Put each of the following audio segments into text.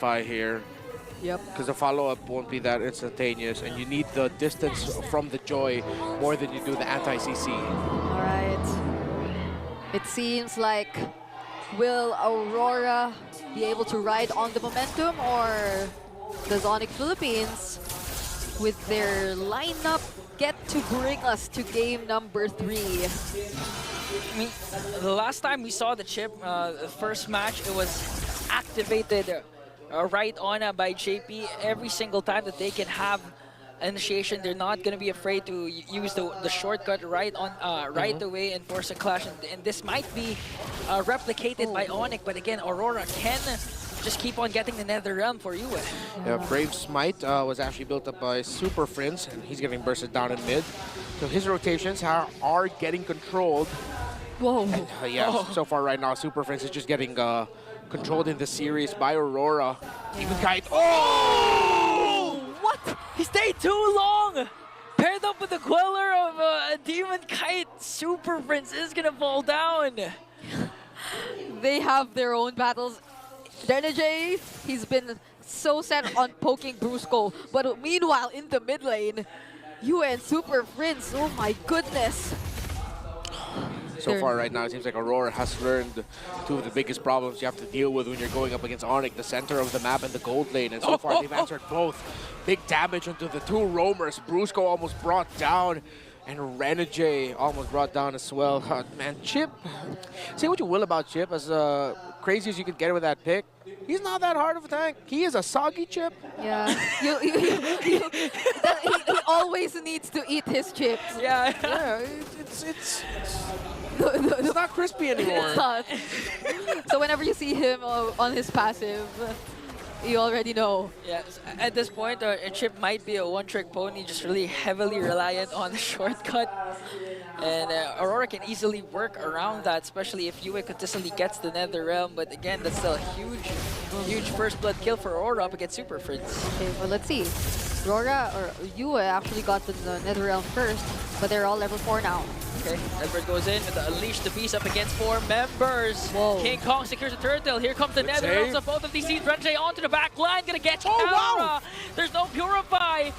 here. Yep. Because the follow-up won't be that instantaneous, and you need the distance from the Joy more than you do the anti-CC. All right. It seems like, will Aurora be able to ride on the momentum, or does ONIC Philippines, with their lineup, get to bring us to game number 3? I mean, the last time we saw the chip, the first match, it was activated right on by JP. Every single time that they can have initiation, they're not going to be afraid to use the shortcut right on right away and force a clash. And this might be replicated by ONIC, but again, Aurora can just keep on getting the Nether Realm for you. Yeah, Brave Smite was actually built up by Super Prince, and he's getting bursted down in mid. So his rotations are getting controlled. Whoa. And, yeah, so far right now, Super Prince is just getting controlled in the series by Aurora. Even Kite. Oh! What? He stayed too long! Paired up with the Queller of a Demon Kite, Super Prince is gonna fall down. They have their own battles. Denijay, he's been so set on poking Brusco, but meanwhile in the mid lane, you and Super Prince, oh my goodness. So far right now, it seems like Aurora has learned two of the biggest problems you have to deal with when you're going up against ONIC, the center of the map and the gold lane. And so far, they've answered both. Big damage onto the two roamers. Brusco almost brought down, and Renijay almost brought down as well. Man, Chip, say what you will about Chip, as crazy as you could get with that pick, he's not that hard of a tank. He is a soggy Chip. Yeah, he always needs to eat his chips. Yeah, Yeah, it's not crispy anymore. It's not. So whenever you see him on his passive, you already know. yeah. At this point, Chip might be a one-trick pony, just really heavily reliant on the shortcut. And Aurora can easily work around that, especially if Yue consistently gets the Nether Realm. But again, that's still a huge first blood kill for Aurora up against Super Prince. Okay, well, let's see. Rora or Yue actually got the Nether Realm first, but they're all level 4 now. Okay, Edward goes in with the Unleash the Beast up against 4 members. Whoa. King Kong secures a turtle. Here comes the Good Nether save. Realms of both of these teams. Renjay onto the back line, gonna get Oh, Aurora. wow. There's no Purify,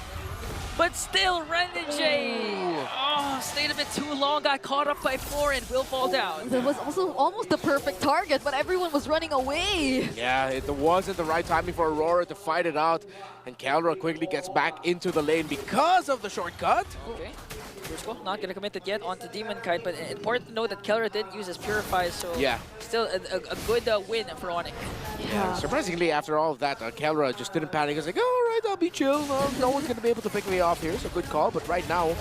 but still Renjay. Oh, stayed a bit too long, got caught up by 4 and will fall down. That was also almost the perfect target, but everyone was running away. Yeah, it wasn't the right timing for Aurora to fight it out. And Caldera quickly gets back into the lane because of the shortcut. Okay. Brusco not gonna commit it yet onto Demon Kite, but important to note that Keller didn't use his Purify, so Yeah. still a good win for ONIC. Yeah. Surprisingly, after all of that, Caldera just didn't panic. He was like, all right, I'll be chill. No one's going to be able to pick me off here. So good call. But right now,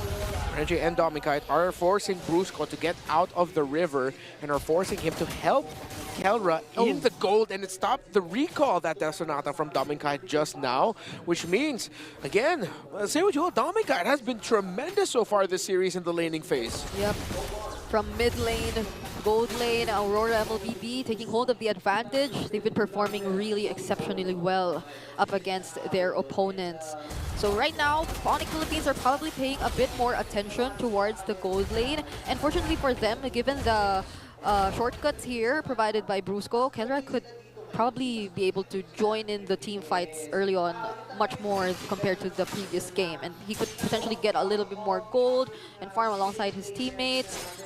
Renjay and Domikite are forcing Brusco to get out of the river and are forcing him to help Caldera in the gold, and it stopped the recall that Sonata from Domikite just now, which means, again, say what you will, Domikite has been tremendous so far this series in the laning phase. Yep. From mid lane, gold lane, Aurora MLBB taking hold of the advantage. They've been performing really exceptionally well up against their opponents. So right now, ONIC Philippines are probably paying a bit more attention towards the gold lane. And fortunately for them, given the shortcuts here provided by Brusco, Caldera could probably be able to join in the team fights early on much more compared to the previous game. And he could potentially get a little bit more gold and farm alongside his teammates.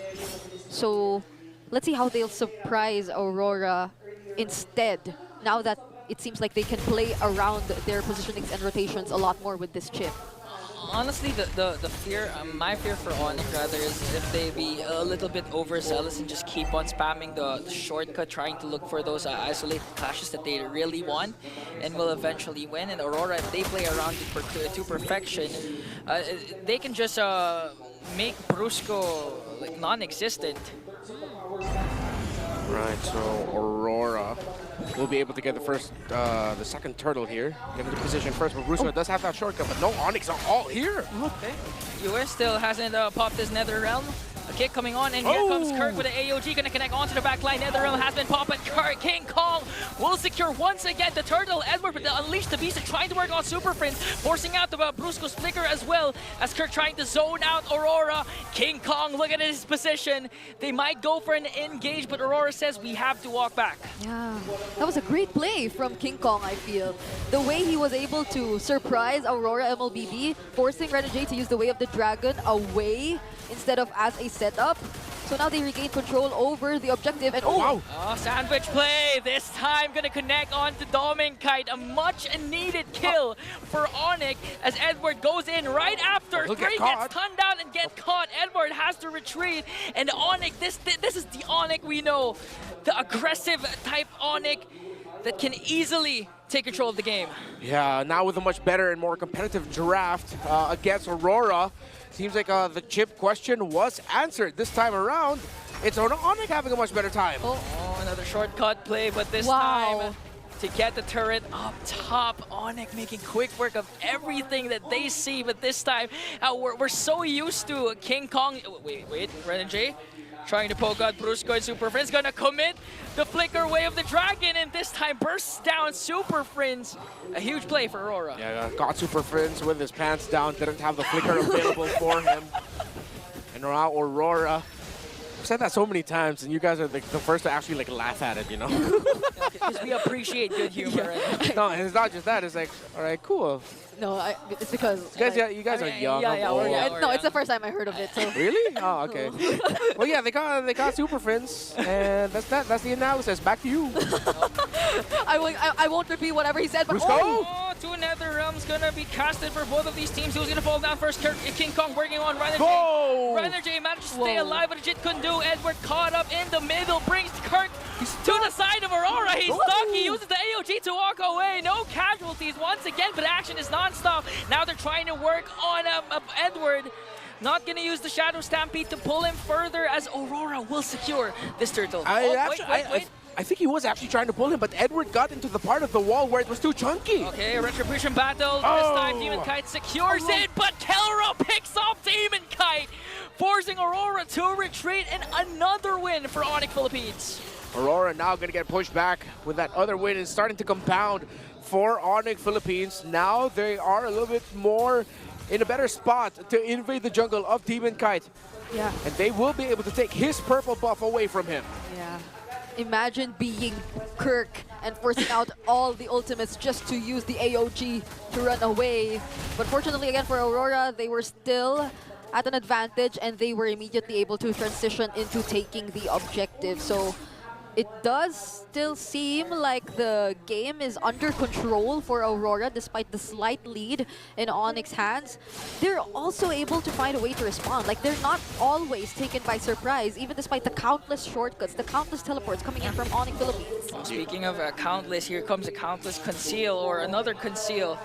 So let's see how they'll surprise Aurora instead, now that it seems like they can play around their positionings and rotations a lot more with this chip. Honestly, the fear, my fear for ONIC rather, is if they be a little bit overzealous and just keep on spamming the shortcut, trying to look for those isolated clashes that they really want and will eventually win. And Aurora, if they play around it to perfection, they can just make Brusco like non-existent. Right, so Aurora will be able to get the second turtle here. Get into position first, but Brusco does have that shortcut, but no, ONIC are all here. Okay. US still hasn't popped his Nether Realm. A kick coming on, and here comes Kirk with the AOG, gonna connect onto the back line. Netherrealm has been popped, but King Kong will secure once again the turtle. Edward with the Unleash the Beast trying to work on Super Prince, forcing out the Brusco's flicker as well as Kirk trying to zone out Aurora. King Kong, look at his position. They might go for an engage, but Aurora says we have to walk back. Yeah, that was a great play from King Kong, I feel. The way he was able to surprise Aurora MLBB, forcing Renegade to use the Way of the Dragon away instead of as a setup. So now they regain control over the objective, and Wow. Oh, sandwich play. This time gonna connect onto Kite. A much needed kill for ONIC as Edward goes in right after. He'll get 3 caught. gets tunned down and get caught. Edward has to retreat, and ONIC, this is the ONIC we know. The aggressive type ONIC that can easily take control of the game. Yeah, now with a much better and more competitive draft against Aurora, seems like the chip question was answered this time around. It's ONIC having a much better time. Oh, another shortcut play, but this Wow. time to get the turret up top. ONIC making quick work of everything that they see, but this time we're so used to King Kong. Wait, Renegade trying to poke out Brusco, and Super Friends gonna commit the flicker Way of the Dragon, and this time bursts down Super Friends. A huge play for Aurora. Yeah, got Super Friends with his pants down, didn't have the flicker available for him. And now Aurora. I've said that so many times, and you guys are the first to actually laugh at it, you know? Because we appreciate good humor. Right? No, and it's not just that, it's like, all right, cool. no, it's because Guys, you guys are young. yeah, old. we're young. no, it's the first time I heard of it. So Really? Oh, okay. Well, yeah, they got Super Friends, and that's that. That's the analysis. Back to you. I won't repeat whatever he said. But Let's go. Oh, 2 Netherrealms gonna be casted for both of these teams. Who's gonna fall down first? King Kong working on Renegade. Whoa! Renegade managed to stay Whoa. alive, but Jit couldn't do. Edward caught up in the middle, brings Kirk to the side of Aurora. He's stuck. He uses the AOG to walk away. No casualties once again, but action is non-stop. Now they're trying to work on Edward. Not gonna use the Shadow Stampede to pull him further, as Aurora will secure this turtle. Wait. I think he was actually trying to pull him, but Edward got into the part of the wall where it was too chunky. Okay, Retribution battle. This time Demon Kite secures it, but Kelro picks off Demon Kite, forcing Aurora to retreat, and another win for ONIC Philippines. Aurora now going to get pushed back with that other win and starting to compound for ONIC Philippines. Now they are a little bit more in a better spot to invade the jungle of Demon Kite. yeah, And they will be able to take his purple buff away from him. yeah. Imagine being Kirk and forcing out all the ultimates just to use the AOG to run away. But fortunately, again, for Aurora, they were still at an advantage, and they were immediately able to transition into taking the objective. So it does still seem like the game is under control for Aurora despite the slight lead in ONIC's hands. They're also able to find a way to respond. Like, they're not always taken by surprise, even despite the countless shortcuts, the countless teleports coming in from ONIC Philippines. Speaking of countless, here comes a countless conceal, or another conceal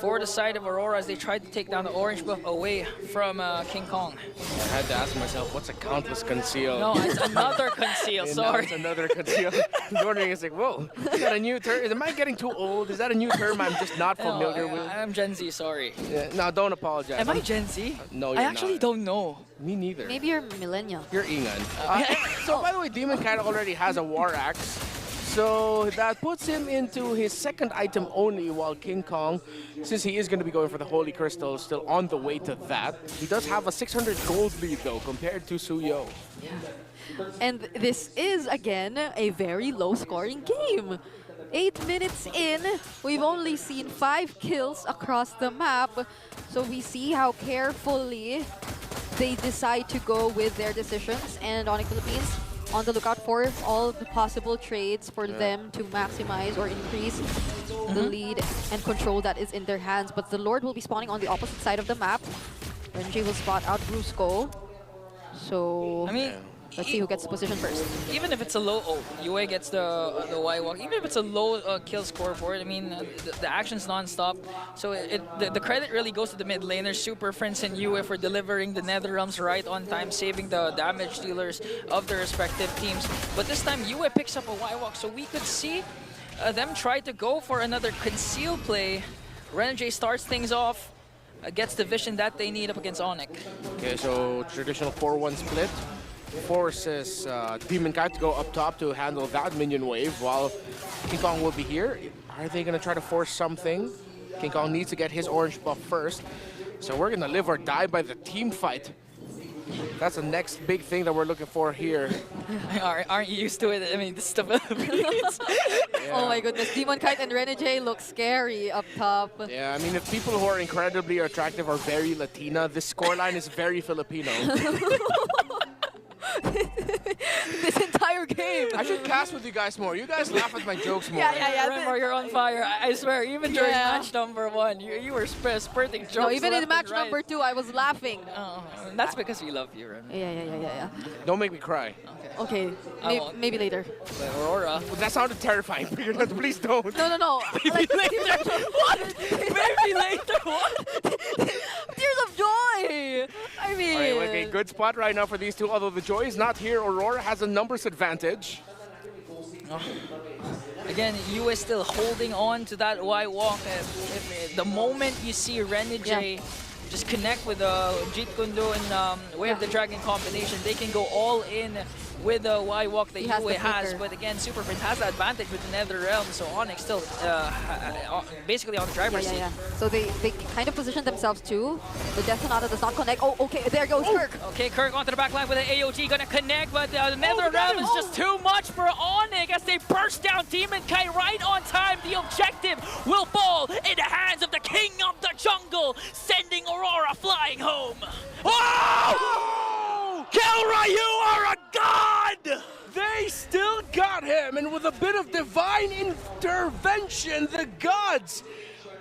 for the side of Aurora as they tried to take down the orange buff away from King Kong. I had to ask myself, what's a countless conceal? No, it's another conceal, And now sorry. it's another conceal. I was wondering, it's like, whoa, is that a new term? Am I getting too old? Is that a new term I'm just not familiar with? I'm Gen Z, sorry. Yeah, no, don't apologize. Am I Gen Z? No, I you're actually not. don't know. Me neither. Maybe you're millennial. You're Ingan. So, by the way, Demon Kite already has a War Axe. So that puts him into his second item only, while King Kong, since he is going to be going for the Holy Crystal, still on the way to that. He does have a 600 gold lead, though, compared to Suyo. And this is, again, a very low-scoring game. 8 minutes in, we've only seen 5 kills across the map. So we see how carefully they decide to go with their decisions. And ONIC Philippines, on the lookout for all the possible trades for them to maximize or increase the lead and control that is in their hands. But the Lord will be spawning on the opposite side of the map. Renji will spot out Brusco. So I mean, let's see who gets the position first. even if it's a low, UA gets the Y walk. Even if it's a low kill score for it, I mean, the action's non-stop. So the credit really goes to the mid laners, Super Friends and UA, for delivering the Netherrealms right on time, saving the damage dealers of their respective teams. But this time, UA picks up a Y walk, so we could see them try to go for another conceal play. Renegade starts things off. gets the vision that they need up against ONIC. Okay, so traditional 4-1 split forces Demon Kite to go up top to handle that minion wave while King Kong will be here. Are they going to try to force something? King Kong needs to get his orange buff first. So we're going to live or die by the team fight. That's the next big thing that we're looking for here. Aren't you used to it? I mean, this is the Philippines. Oh my goodness, Demon Kite and Renegade look scary up top. Yeah, I mean, if people who are incredibly attractive are very Latina, this scoreline is very Filipino. This entire game. I should cast with you guys more. You guys laugh at my jokes more. Yeah. Remember, you're on fire. I swear, even during Yeah. match number 1, you were spurting jokes. No, even in left match and right. number 2, I was laughing. Oh, that's because we love you, Rem. Yeah. Don't make me cry. Okay, I won't. maybe later. But Aurora. That sounded terrifying. Please don't. No. Maybe later. What? Maybe later. What? Tears of joy. I mean. All right, okay, good spot right now for these two. Although the Joy is not here, Aurora has a numbers advantage. Again, you is still holding on to that Y walk. If the moment you see Renegade just connect with Jeet Kundo and Way of the Dragon combination, they can go all in with the Y walk that He has Yue the has. flicker. But again, Super Prince has the advantage with the Nether Realm, so ONIC still basically on the driver's seat. Yeah. So they kind of position themselves too. The Death Sonata does not connect. Oh, okay, there goes Kirk. Okay, Kirk onto the back line with an AOG, gonna connect, but the Nether Realm is just too much for ONIC as they burst down Demon Kite right on time. The objective will fall in the hands of the King of the Jungle, sending Aurora flying home. Oh! Kelra, you are a god! They still got him, and with a bit of divine intervention, the gods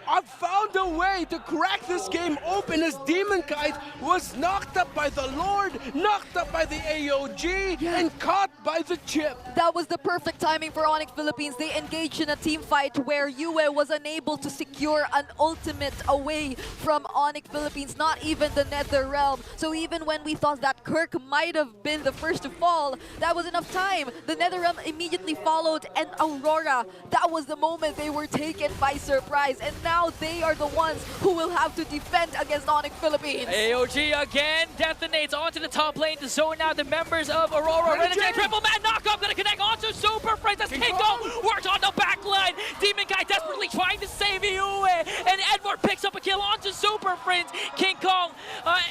have found a way to crack this game open as Demon Kite was knocked up by the Lord, knocked up by the AOG, and caught by the chip. That was the perfect timing for ONIC Philippines. They engaged in a team fight where Yue was unable to secure an ultimate away from ONIC Philippines, not even the Nether Realm. So even when we thought that Kirk might have been the first to fall, that was enough time. The Nether Realm immediately followed, and Aurora, that was the moment they were taken by surprise. And now they are the ones who will have to defend against ONIC Philippines. AOG again detonates onto the top lane to zone out the members of Aurora. Renegade triple man knockoff gonna connect onto Super Prince as King Kong works on the back line. Demon Guy desperately trying to save Yue, and Edward picks up a kill onto Super Prince. King Kong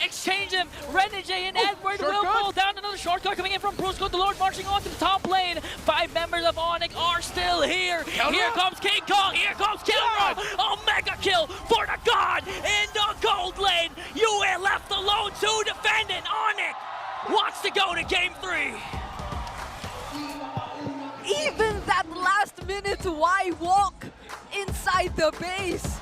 exchange him. Renegade and Edward will fall down. Another shortcut coming in from Bruce the Lord marching onto the top lane. 5 members of ONIC are still here. Here comes King Kong. Here comes Kelra. Mega kill for the god in the gold lane. Yue left alone to defend it. ONIC wants to go to game 3. Even that last minute Y walk inside the base